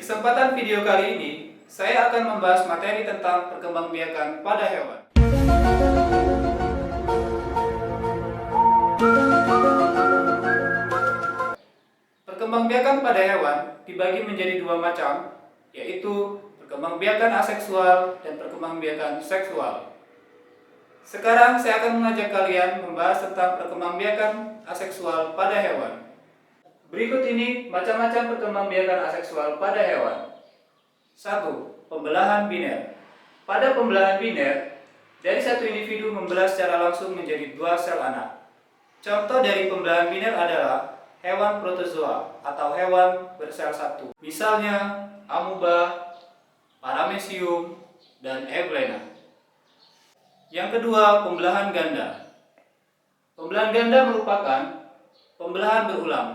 kesempatan video kali ini, saya akan membahas materi tentang perkembangbiakan pada hewan. Perkembangbiakan pada hewan dibagi menjadi dua macam, yaitu perkembangbiakan aseksual dan perkembangbiakan seksual. Sekarang saya akan mengajak kalian membahas tentang perkembangbiakan aseksual pada hewan. Berikut ini macam-macam perkembangbiakan aseksual pada hewan. 1. Pembelahan biner. Pada pembelahan biner, dari satu individu membelah secara langsung menjadi dua sel anak. Contoh dari pembelahan biner adalah hewan protozoa atau hewan bersel satu. Misalnya amuba, paramecium, dan euglena. Yang kedua, pembelahan ganda. Pembelahan ganda merupakan pembelahan berulang,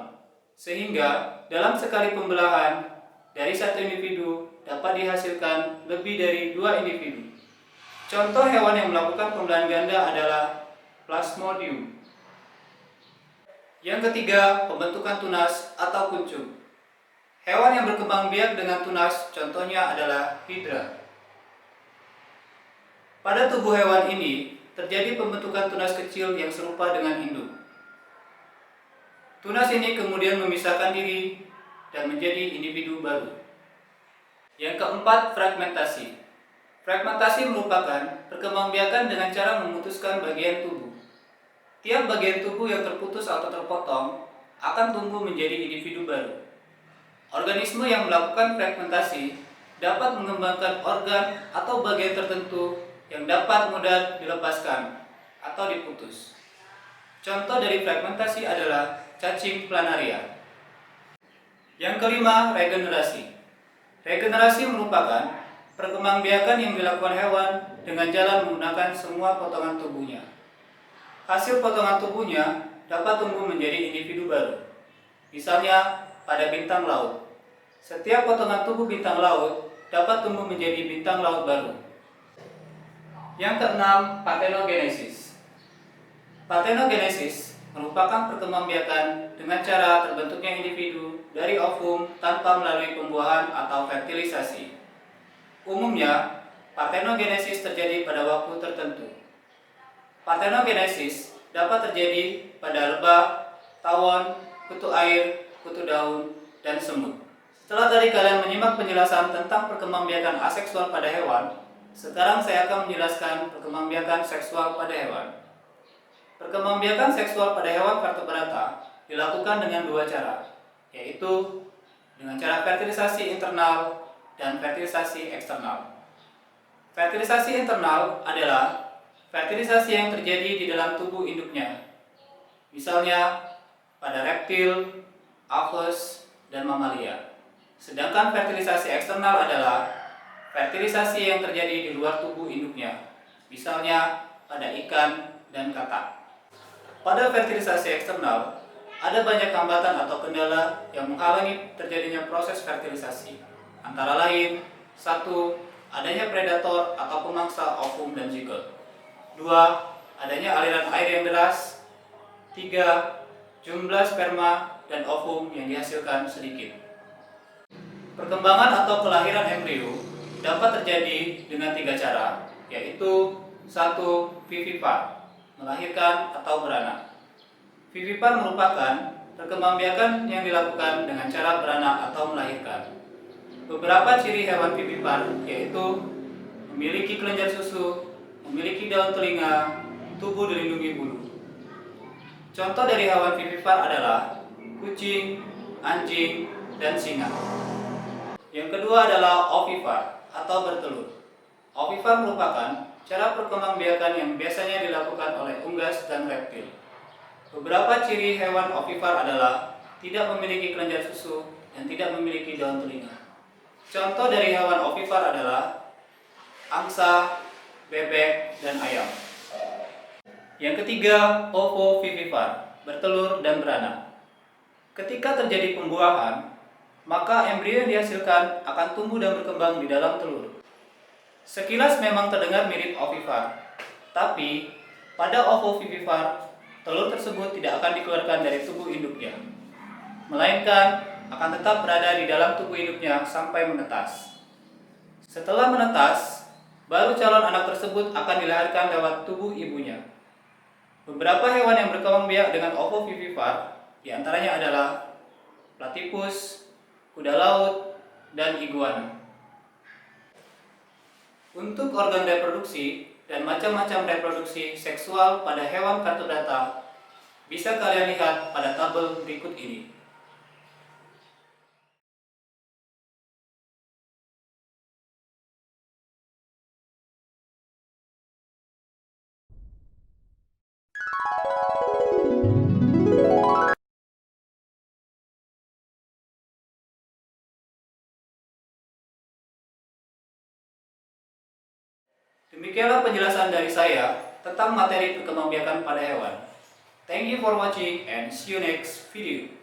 sehingga dalam sekali pembelahan dari satu individu dapat dihasilkan lebih dari dua individu. Contoh hewan yang melakukan pembelahan ganda adalah Plasmodium. Yang ketiga, pembentukan tunas atau kuncung. Hewan yang berkembang biak dengan tunas contohnya adalah Hydra. Pada tubuh hewan ini terjadi pembentukan tunas kecil yang serupa dengan induk. Tunas ini kemudian memisahkan diri dan menjadi individu baru. Yang keempat, fragmentasi. Fragmentasi merupakan perkembangbiakan dengan cara memutuskan bagian tubuh. Tiap bagian tubuh yang terputus atau terpotong akan tumbuh menjadi individu baru. Organisme yang melakukan fragmentasi dapat mengembangkan organ atau bagian tertentu yang dapat mudah dilepaskan atau diputus. Contoh dari fragmentasi adalah cacing planaria. Yang kelima, regenerasi. Regenerasi merupakan perkembangbiakan yang dilakukan hewan dengan jalan menggunakan semua potongan tubuhnya. Hasil potongan tubuhnya dapat tumbuh menjadi individu baru. Misalnya pada bintang laut. Setiap potongan tubuh bintang laut dapat tumbuh menjadi bintang laut baru. Yang keenam, parthenogenesis. Parthenogenesis merupakan perkembangbiakan dengan cara terbentuknya individu dari ovum tanpa melalui pembuahan atau fertilisasi. Umumnya, parthenogenesis terjadi pada waktu tertentu. Parthenogenesis dapat terjadi pada lebah, tawon, kutu air, kutu daun, dan semut. Setelah tadi kalian menyimak penjelasan tentang perkembangbiakan aseksual pada hewan, sekarang saya akan menjelaskan perkembangbiakan seksual pada hewan. Perkembangbiakan seksual pada hewan vertebrata dilakukan dengan dua cara, yaitu dengan cara fertilisasi internal dan fertilisasi eksternal. Fertilisasi internal adalah fertilisasi yang terjadi di dalam tubuh induknya, misalnya pada reptil, aves, dan mamalia. Sedangkan fertilisasi eksternal adalah fertilisasi yang terjadi di luar tubuh induknya, misalnya pada ikan dan katak. Pada fertilisasi eksternal, ada banyak hambatan atau kendala yang menghalangi terjadinya proses fertilisasi. Antara lain, 1. Adanya predator atau pemangsa ovum dan zigot. 2. Adanya aliran air yang deras. 3. Jumlah sperma dan ovum yang dihasilkan sedikit. Perkembangan atau kelahiran embrio dapat terjadi dengan 3 cara, yaitu 1. Vivipar, melahirkan atau beranak. Vivipar merupakan perkembangbiakan yang dilakukan dengan cara beranak atau melahirkan. Beberapa ciri hewan vivipar yaitu memiliki kelenjar susu, memiliki daun telinga, tubuh dilindungi bulu. Contoh dari hewan vivipar adalah kucing, anjing, dan singa. Yang kedua adalah ovipar atau bertelur. Ovipar merupakan cara perkembangbiakan yang biasanya dilakukan oleh unggas dan reptil. Beberapa ciri hewan ovipar adalah tidak memiliki kelenjar susu dan tidak memiliki daun telinga. Contoh dari hewan ovipar adalah angsa, bebek, dan ayam. Yang ketiga, ovovivipar, bertelur dan beranak. Ketika terjadi pembuahan, maka embrio yang dihasilkan akan tumbuh dan berkembang di dalam telur. Sekilas memang terdengar mirip ovipar, tapi pada ovovivipar, telur tersebut tidak akan dikeluarkan dari tubuh induknya, melainkan akan tetap berada di dalam tubuh induknya sampai menetas. Setelah menetas, baru calon anak tersebut akan dilahirkan lewat tubuh ibunya. Beberapa hewan yang berkembang biak dengan ovovivipar diantaranya adalah platypus, kuda laut, dan iguana. Untuk organ reproduksi dan macam-macam reproduksi seksual pada hewan kartodata bisa kalian lihat pada tabel berikut ini. Demikianlah penjelasan dari saya tentang materi perkembangbiakan pada hewan. Thank you for watching and see you next video.